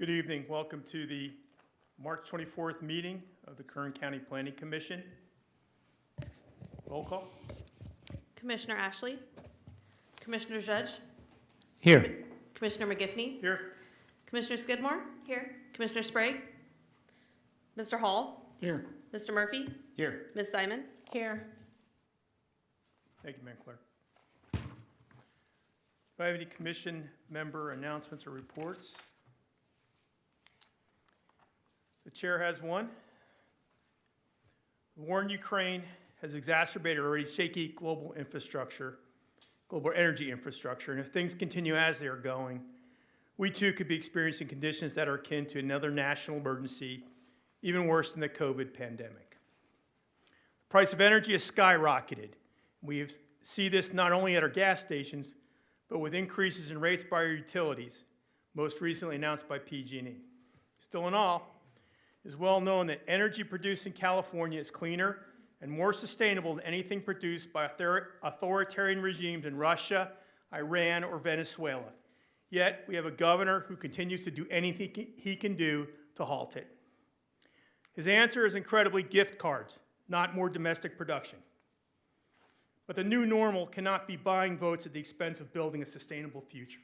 Good evening. Welcome to the March 24th meeting of the Kern County Planning Commission. Roll call. Commissioner Ashley. Commissioner Judge. Here. Commissioner McGiffney. Here. Commissioner Skidmore. Here. Commissioner Sprague. Mr. Hall. Here. Mr. Murphy. Here. Ms. Simon. Here. Thank you, Madam Clerk. Do I have any commission member announcements or reports? The chair has one. The war in Ukraine has exacerbated already shaky global energy infrastructure, and if things continue as they are going, we too could be experiencing conditions that are akin to another national emergency, even worse than the COVID pandemic. The price of energy has skyrocketed. We see this not only at our gas stations, but with increases in rates by our utilities, most recently announced by PG&E. Still in all, it is well known that energy produced in California is cleaner and more sustainable than anything produced by authoritarian regimes in Russia, Iran, or Venezuela. Yet, we have a governor who continues to do anything he can do to halt it. His answer is incredibly gift cards, not more domestic production. But the new normal cannot be buying votes at the expense of building a sustainable future.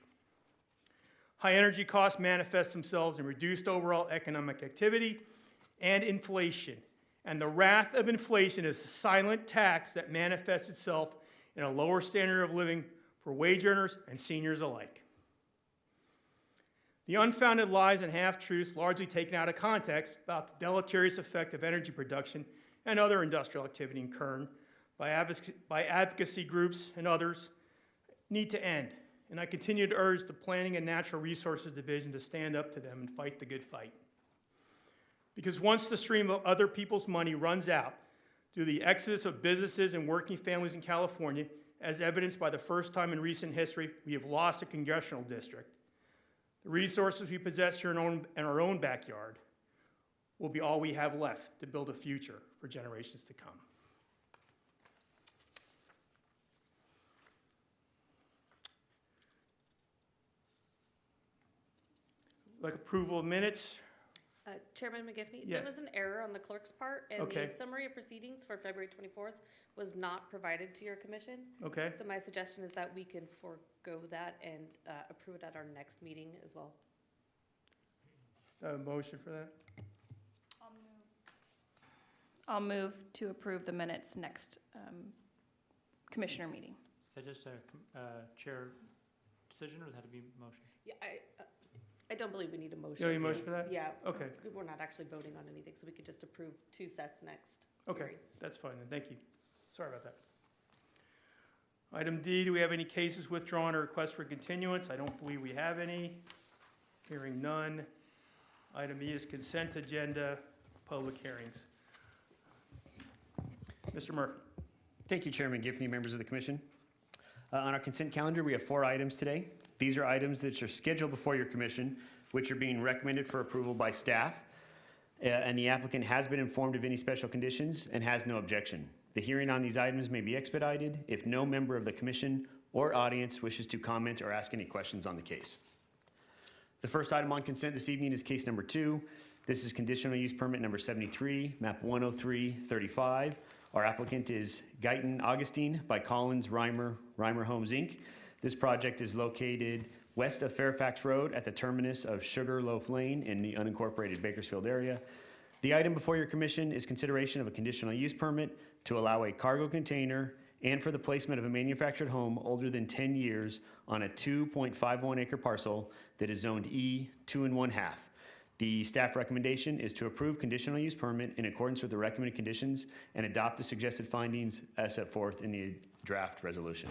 High energy costs manifest themselves in reduced overall economic activity and inflation. And the wrath of inflation is a silent tax that manifests itself in a lower standard of living for wage earners and seniors alike. The unfounded lies and half-truths largely taken out of context about the deleterious effect of energy production and other industrial activity in Kern by advocacy groups and others need to end. And I continue to urge the Planning and Natural Resources Division to stand up to them and fight the good fight. Because once the stream of other people's money runs out due to the exodus of businesses and working families in California, as evidenced by the first time in recent history we have lost a congressional district, the resources we possess here in our own backyard will be all we have left to build a future for generations to come. Like approval of minutes. Chairman McGiffney, Yes. there was an error on the clerk's part, and Okay. the summary of proceedings for February 24th was not provided to your commission. Okay. So my suggestion is that we can forego that and approve it at our next meeting as well. A motion for that? I'll move to approve the minutes next commissioner meeting. Is that just a chair decision, or does that have to be motion? Yeah, I don't believe we need a motion. You need a motion for that? Yeah. Okay. We're not actually voting on anything, so we could just approve two sets next. Okay, hearing. that's fine, then. Thank you. Sorry about that. Item D, do we have any cases withdrawn or requests for continuance? I don't believe we have any. Hearing none. Item E is consent agenda, public hearings. Mr. Murphy. Thank you, Chairman Giffney, members of the commission. On our consent calendar, we have 4 items today. These are items that are scheduled before your commission, which are being recommended for approval by staff, and the applicant has been informed of any special conditions and has no objection. The hearing on these items may be expedited if no member of the commission or audience wishes to comment or ask any questions on the case. The first item on consent this evening is case number 2. This is conditional use permit number 73, map 10335. Our applicant is Guyton Augustine by Collins Reimer Homes, Inc. This project is located west of Fairfax Road at the terminus of Sugar Loaf Lane in the unincorporated Bakersfield area. The item before your commission is consideration of a conditional use permit to allow a cargo container and for the placement of a manufactured home older than 10 years on a 2.51 acre parcel that is zoned E 2 1/2. The staff recommendation is to approve conditional use permit in accordance with the recommended conditions and adopt the suggested findings as set forth in the draft resolution.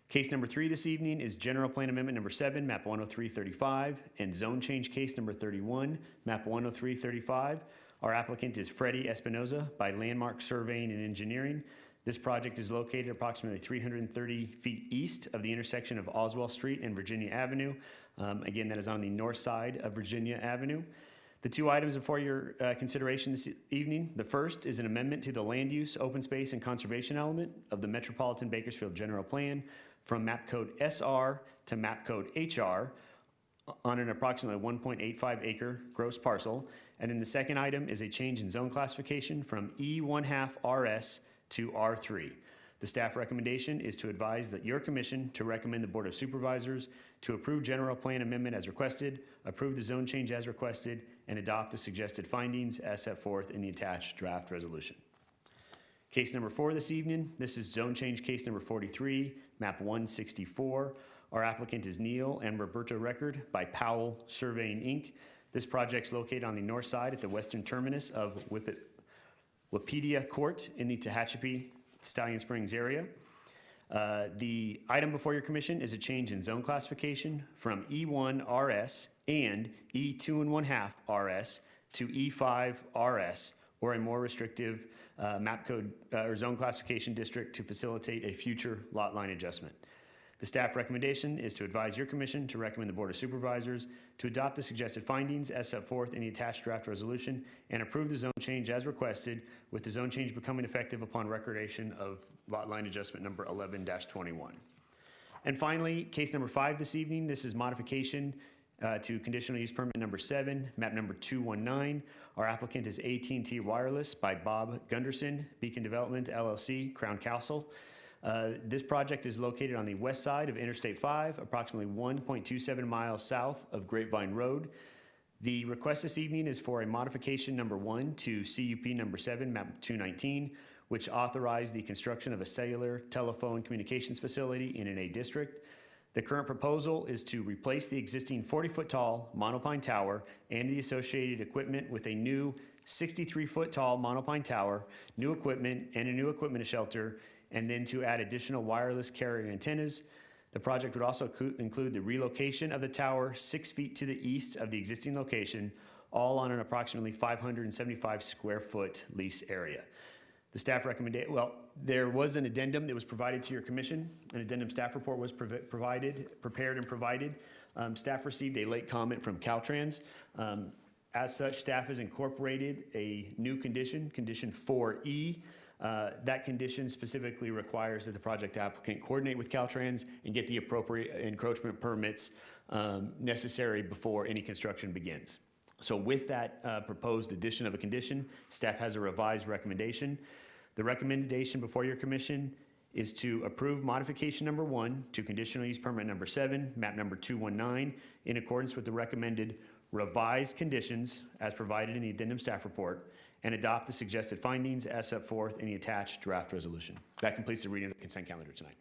Case number 3 this evening is General Plan Amendment number 7, map 10335, and Zone Change Case number 31, map 10335. Our applicant is Freddie Espinoza by Landmark Surveying and Engineering. This project is located approximately 330 feet east of the intersection of Oswell Street and Virginia Avenue. Again, that is on the north side of Virginia Avenue. The 2 items before your consideration this evening. The first is an amendment to the land use, open space, and conservation element of the Metropolitan Bakersfield General Plan from map code SR to map code HR on an approximately 1.85 acre gross parcel. And then the second item is a change in zone classification from E1/2 RS to R3. The staff recommendation is to advise that your commission to recommend the Board of Supervisors to approve general plan amendment as requested, approve the zone change as requested, and adopt the suggested findings as set forth in the attached draft resolution. Case number 4 this evening, this is zone change case number 43, map 164. Our applicant is Neil and Roberta Record by Powell Surveying, Inc. This project's located on the north side at the western terminus of Wikipedia Court in the Tehachapi Stallion Springs area. The item before your commission is a change in zone classification from E1 RS and E2 1/2 RS to E5 RS, or a more restrictive map code or zone classification district to facilitate a future lot line adjustment. The staff recommendation is to advise your commission to recommend the Board of Supervisors to adopt the suggested findings as set forth in the attached draft resolution and approve the zone change as requested, with the zone change becoming effective upon recordation of lot line adjustment number 11-21. And finally, case number 5 this evening, this is modification to conditional use permit number 7, map number 219. Our applicant is AT&T Wireless by Bob Gunderson, Beacon Development LLC, Crown Castle. This project is located on the west side of Interstate 5, approximately 1.27 miles south of Grapevine Road. The request this evening is for a modification number 1 to CUP number 7, map 219, which authorized the construction of a cellular telephone communications facility in an A district. The current proposal is to replace the existing 40-foot tall monopine tower and the associated equipment with a new 63-foot tall monopine tower, new equipment, and a new equipment shelter, and then to add additional wireless carrier antennas. The project would also include the relocation of the tower 6 feet to the east of the existing location, all on an approximately 575 square foot lease area. The staff recommended, well, there was an addendum that was provided to your commission. An addendum staff report was prepared and provided. Staff received a late comment from Caltrans. As such, staff has incorporated a new condition, condition 4E. That condition specifically requires that the project applicant coordinate with Caltrans and get the appropriate encroachment permits necessary before any construction begins. So with that proposed addition of a condition, staff has a revised recommendation. The recommendation before your commission is to approve modification number 1 to conditional use permit number 7, map number 219, in accordance with the recommended revised conditions as provided in the addendum staff report, and adopt the suggested findings as set forth in the attached draft resolution. That completes the reading of the consent calendar tonight.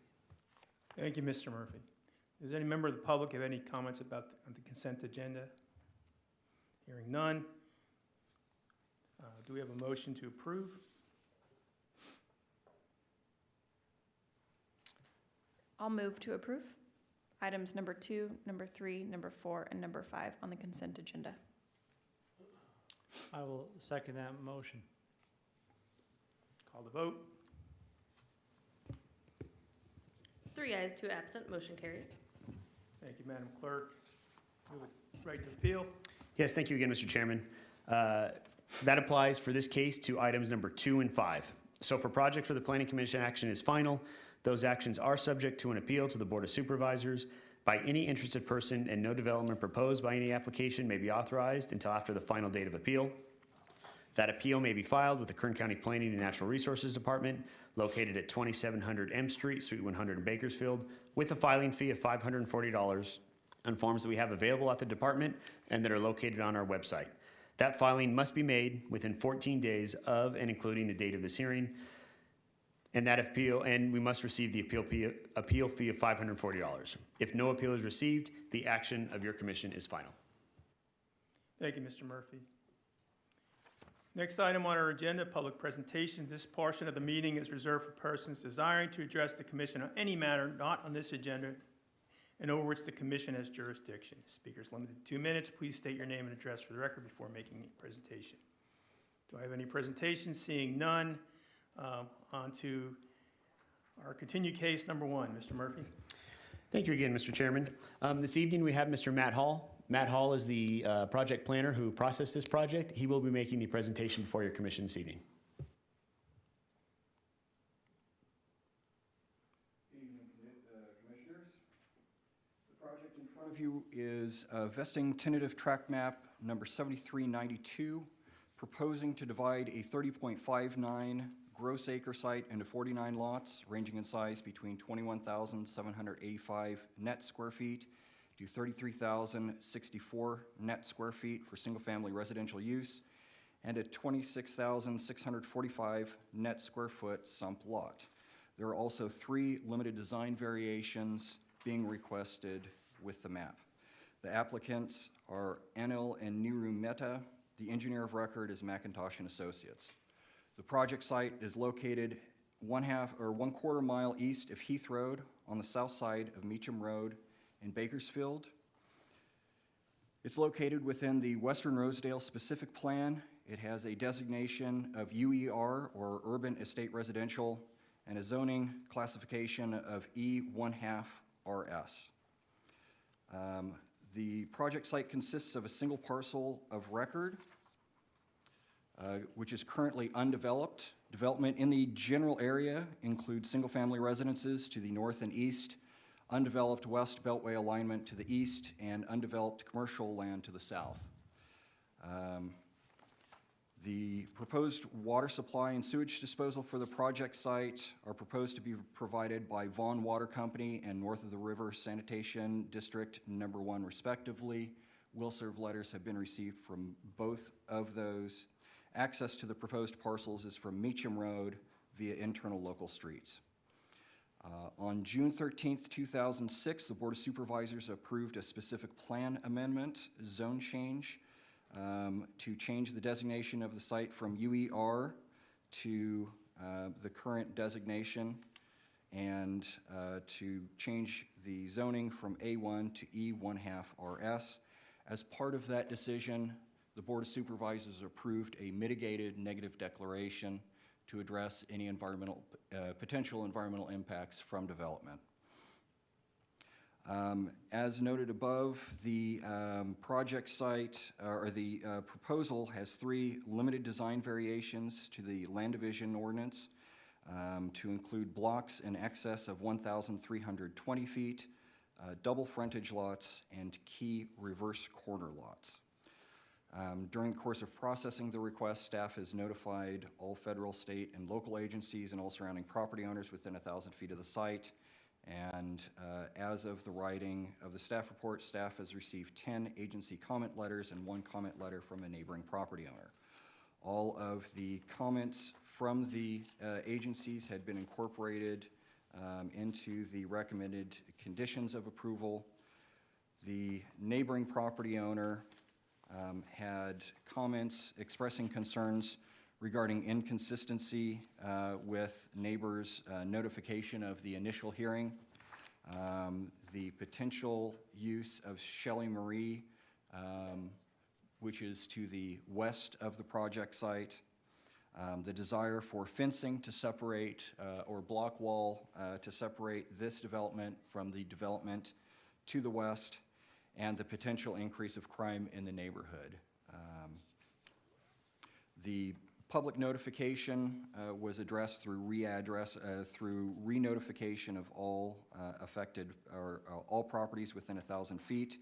Thank you, Mr. Murphy. Does any member of the public have any comments about the consent agenda? Hearing none. Do we have a motion to approve? I'll move to approve items number 2, number 3, number 4, and number 5 on the consent agenda. I will second that motion. Call the vote. 3 ayes, 2 absent, motion carries. Thank you, Madam Clerk. Move it right to appeal. Yes, thank you again, Mr. Chairman. That applies for this case to items number 2 and 5. So for projects where the Planning Commission action is final, those actions are subject to an appeal to the Board of Supervisors by any interested person, and no development proposed by any application may be authorized until after the final date of appeal. That appeal may be filed with the Kern County Planning and Natural Resources Department, located at 2700 M Street, Suite 100 in Bakersfield, with a filing fee of $540 on forms that we have available at the department and that are located on our website. That filing must be made within 14 days of and including the date of this hearing. And we must receive the appeal fee of $540. If no appeal is received, the action of your commission is final. Thank you, Mr. Murphy. Next item on our agenda, public presentations. This portion of the meeting is reserved for persons desiring to address the commission on any matter not on this agenda and over which the commission has jurisdiction. Speakers limited to 2 minutes. Please state your name and address for the record before making a presentation. Do I have any presentations? Seeing none. On to our continued case number 1. Mr. Murphy. Thank you again, Mr. Chairman. This evening we have Mr. Matt Hall. Matt Hall is the project planner who processed this project. He will be making the presentation before your commission this evening. Evening, commissioners. The project in front of you you is vesting tentative tract map number 7392, proposing to divide a 30.59 gross acre site into 49 lots, ranging in size between 21,785 net square feet to 33,064 net square feet for single-family residential use, and a 26,645 net square foot sump lot. There are also 3 limited design variations being requested with the map. The applicants are Anil and Niru Mehta. The engineer of record is McIntosh and Associates. The project site is located 1/4 mile east of Heath Road on the south side of Meacham Road in Bakersfield. It's located within the Western Rosedale specific plan. It has a designation of UER, or Urban Estate Residential, and a zoning classification of E1/2 RS. The project site consists of a single parcel of record, which is currently undeveloped. Development in the general area includes single-family residences to the north and east, undeveloped west beltway alignment to the east, and undeveloped commercial land to the south. The proposed water supply and sewage disposal for the project site are proposed to be provided by Vaughan Water Company and North of the River Sanitation District Number 1 respectively. Will serve letters have been received from both of those. Access to the proposed parcels is from Meacham Road via internal local streets. On June 13th, 2006, the Board of Supervisors approved a specific plan amendment, zone change, to change the designation of the site from UER to the current designation, and to change the zoning from A1 to E1/2 RS. As part of that decision, the Board of Supervisors approved a mitigated negative declaration to address any potential environmental impacts from development. As noted above, the project site, or the proposal has 3 limited design variations to the land division ordinance, to include blocks in excess of 1,320 feet, double frontage lots, and key reverse corner lots. During the course of processing the request, staff has notified all federal, state, and local agencies and all surrounding property owners within 1,000 feet of the site. And as of the writing of the staff report, staff has received 10 agency comment letters and 1 comment letter from a neighboring property owner. All of the comments from the agencies had been incorporated into the recommended conditions of approval. The neighboring property owner had comments expressing concerns regarding inconsistency with neighbors' notification of the initial hearing, the potential use of Shelley Marie, which is to the west of the project site, the desire for fencing to separate, or block wall to separate this development from the development to the west, and the potential increase of crime in the neighborhood. The public notification was addressed through through re-notification of all affected, or all properties within 1,000 feet.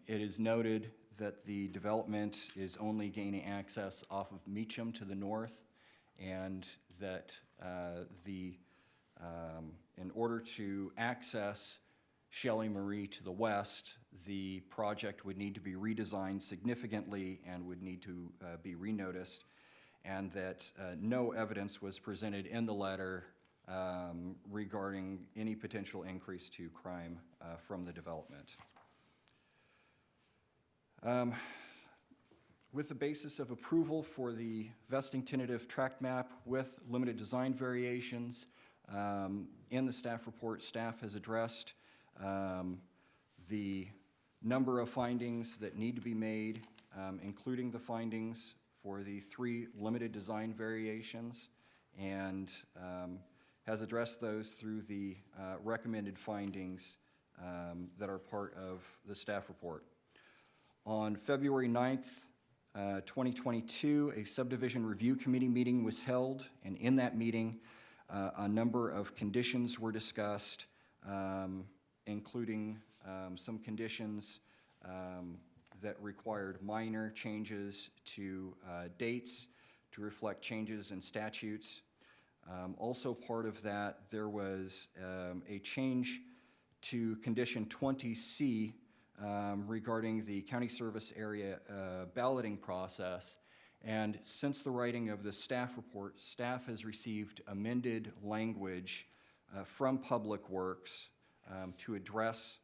It is noted that the development is only gaining access off of Meacham to the north, and that in order to access Shelley Marie to the west, the project would need to be redesigned significantly and would need to be renoticed, and that no evidence was presented in the letter regarding any potential increase to crime from the development. With the basis of approval for the vesting tentative tract map with limited design variations, in the staff report, staff has addressed the number of findings that need to be made, including the findings for the 3 limited design variations, and has addressed those through the recommended findings that are part of the staff report. On February 9th, 2022, a subdivision review committee meeting was held, and in that meeting, a number of conditions were discussed, including some conditions that required minor changes to dates to reflect changes in statutes. Also part of that, there was a change to condition 20C regarding the county service area balloting process. And since the writing of the staff report, staff has received amended language from Public Works to address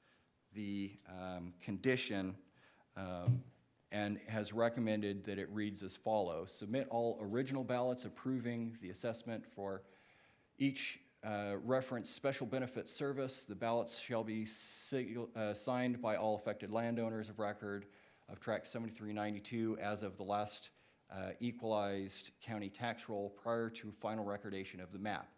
the condition and has recommended that it reads as follows. Submit all original ballots approving the assessment for each reference special benefit service. The ballots shall be signed by all affected landowners of record of Tract 7392 as of the last equalized county tax roll prior to final recordation of the map.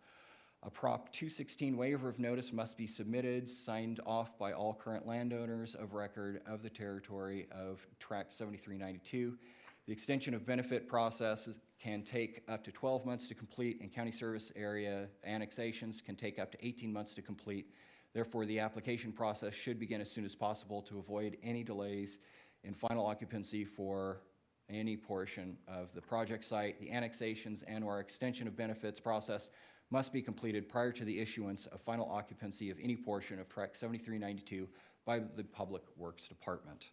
A Prop 216 waiver of notice must be submitted, signed off by all current landowners of record of the territory of Tract 7392. The extension of benefit processes can take up to 12 months to complete, and county service area annexations can take up to 18 months to complete. Therefore, the application process should begin as soon as possible to avoid any delays in final occupancy for any portion of the project site. The annexations and/or extension of benefits process must be completed prior to the issuance of final occupancy of any portion of Tract 7392 by the Public Works Department.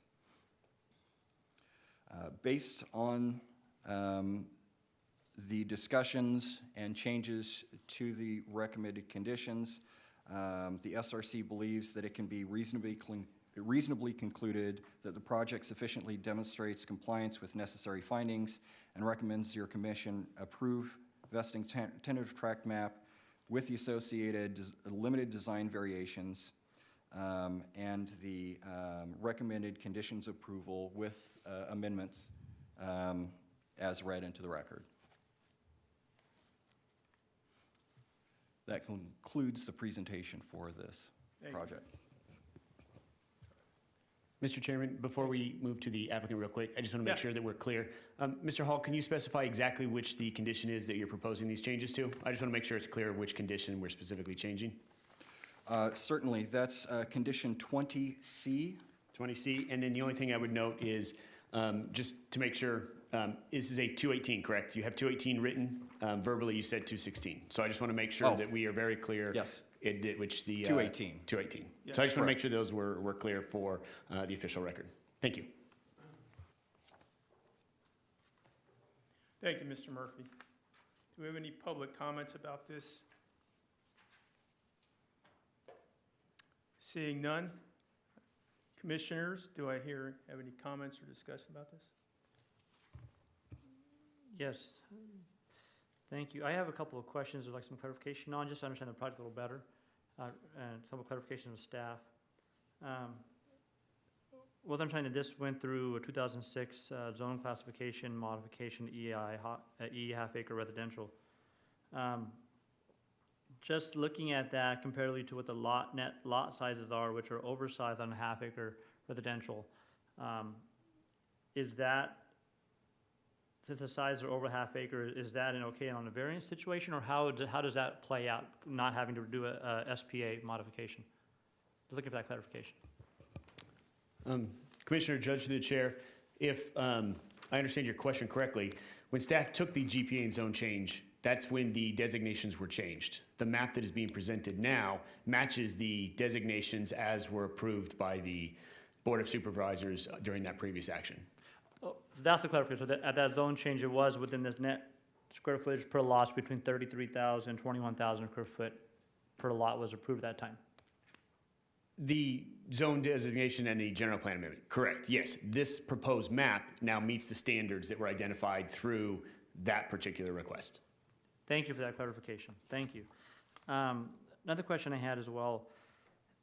Based on the discussions and changes to the recommended conditions, the SRC believes that it can be reasonably concluded that the project sufficiently demonstrates compliance with necessary findings and recommends your commission approve vesting tentative tract map with the associated limited design variations and the recommended conditions approval with amendments as read into the record. That concludes the presentation for this project. Mr. Chairman, before we move to the applicant real quick, I just want to make sure that we're clear. Mr. Hall, can you specify exactly which the condition is that you're proposing these changes to? I just want to make sure it's clear which condition we're specifically changing. Certainly, that's condition 20C. 20C, and then the only thing I would note is, just to make sure, this is a 218, correct? You have 218 written, verbally you said 216. So I just want to make sure that we are very clear. Yes. Which the 218. 218. Yes, so I just want to make sure those were clear for the official record. Thank you. Thank you, Mr. Murphy. Do we have any public comments about this? Seeing none. Commissioners, do I have any comments or discussion about this? Yes. Thank you. I have a couple of questions I'd like some clarification on, just to understand the project a little better, and some clarification with staff. What I'm trying to, this went through a 2006 zone classification modification E half acre residential. Just looking at that comparatively to what the net lot sizes are, which are oversized on a half acre residential, is that, since the size are over half acre, is that an okay on a variance situation, or how does that play out, not having to do a SPA modification? Looking for that clarification. Commissioner, Judge through the chair, if I understand your question correctly, when staff took the GPA and zone change, that's when the designations were changed. The map that is being presented now matches the designations as were approved by the Board of Supervisors during that previous action. Oh, so that's the clarification. So at that zone change, it was within this net square footage per lot between 33,000 and 21,000 square foot per lot was approved at that time. The zone designation and the general plan amendment, correct, yes. This proposed map now meets the standards that were identified through that particular request. Thank you for that clarification. Thank you. Another question I had as well,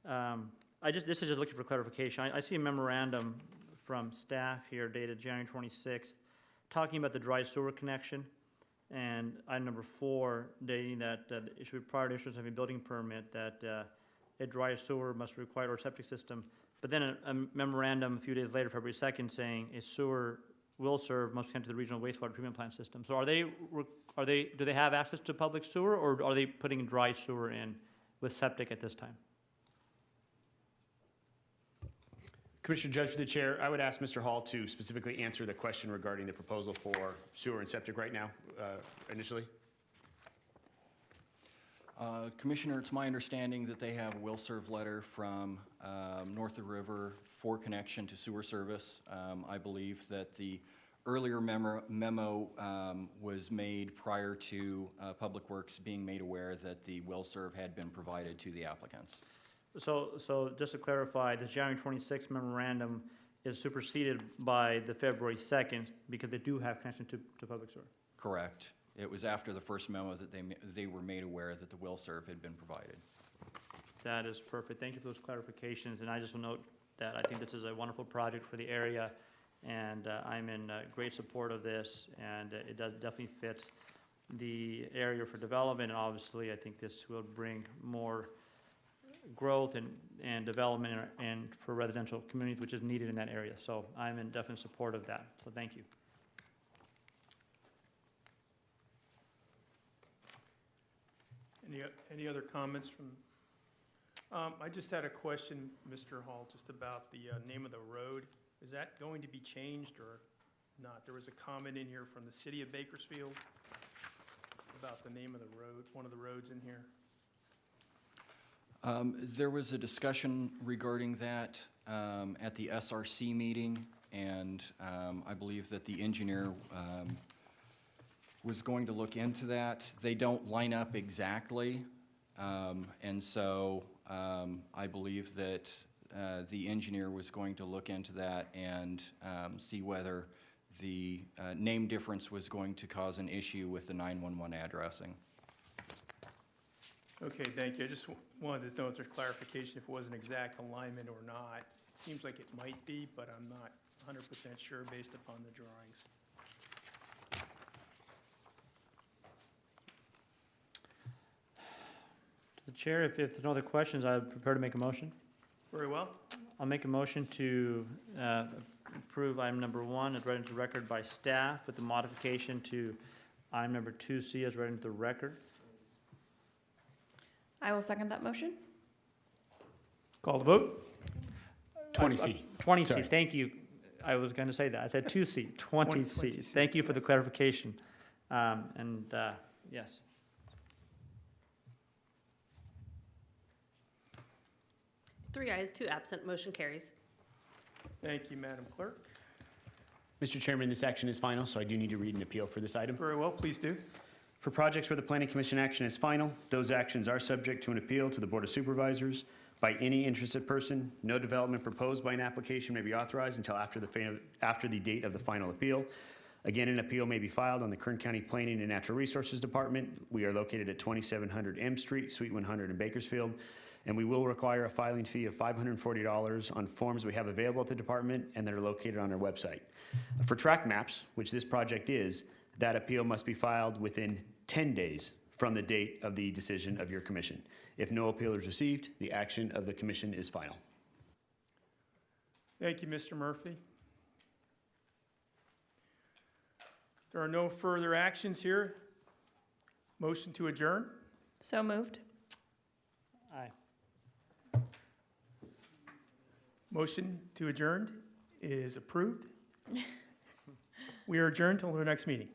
this is just looking for clarification. I see a memorandum from staff here dated January 26th, talking about the dry sewer connection, and item number 4, dating that prior to issuance of a building permit, that a dry sewer must require a septic system. But then a memorandum a few days later, February 2nd, saying a sewer will serve must connect to the regional wastewater treatment plant system. So do they have access to public sewer, or are they putting dry sewer in with septic at this time? Commissioner Judge, through the chair, I would ask Mr. Hall to specifically answer the question regarding the proposal for sewer and septic right now, initially. Commissioner, it's my understanding that they have a will-serve letter from north of the river for connection to sewer service. I believe that the earlier memo was made prior to Public Works being made aware that the will-serve had been provided to the applicants. So just to clarify, the January 26th memorandum is superseded by the February 2nd because they do have connection to public sewer. Correct. It was after the first memo that they were made aware that the will-serve had been provided. That is perfect. Thank you for those clarifications. And I just will note that I think this is a wonderful project for the area, and I'm in great support of this, and it definitely fits the area for development. And obviously, I think this will bring more growth and development and for residential communities, which is needed in that area. So I'm in definite support of that. So thank you. Any other comments from? I just had a question, Mr. Hall, just about the name of the road. Is that going to be changed or not? There was a comment in here from the city of Bakersfield about the name of the road, one of the roads in here. There was a discussion regarding that at the SRC meeting, and I believe that the engineer was going to look into that. They don't line up exactly, and so I believe that the engineer was going to look into that and see whether the name difference was going to cause an issue with the 911 addressing. Okay, thank you. I just wanted to know if there's clarification if it was an exact alignment or not. It seems like it might be, but I'm not 100% sure based upon the drawings. The chair, if there's no other questions, I'm prepared to make a motion. Very well. I'll make a motion to approve item number 1 as read into the record by staff with the modification to item number 2C as read into the record. I will second that motion. Call the vote. 20C. 20C, Sorry. thank you. I was going to say that. I said 2C, 20C. 20C, Thank you for the yes. clarification. Yes. Three ayes, 2 absent, motion carries. Thank you, Madam Clerk. Mr. Chairman, this action is final, so I do need to read an appeal for this item. Very well, please do. For projects where the Planning Commission action is final, those actions are subject to an appeal to the Board of Supervisors by any interested person. No development proposed by an application may be authorized until after the date of the final appeal. Again, an appeal may be filed on the Kern County Planning and Natural Resources Department. We are located at 2700 M Street, Suite 100 in Bakersfield, and we will require a filing fee of $540 on forms we have available at the department and that are located on our website. For track maps, which this project is, that appeal must be filed within 10 days from the date of the decision of your commission. If no appeal is received, the action of the commission is final. Thank you, Mr. Murphy. There are no further actions here. Motion to adjourn? So moved. Aye. Motion to adjourn is approved. We are adjourned till our next meeting.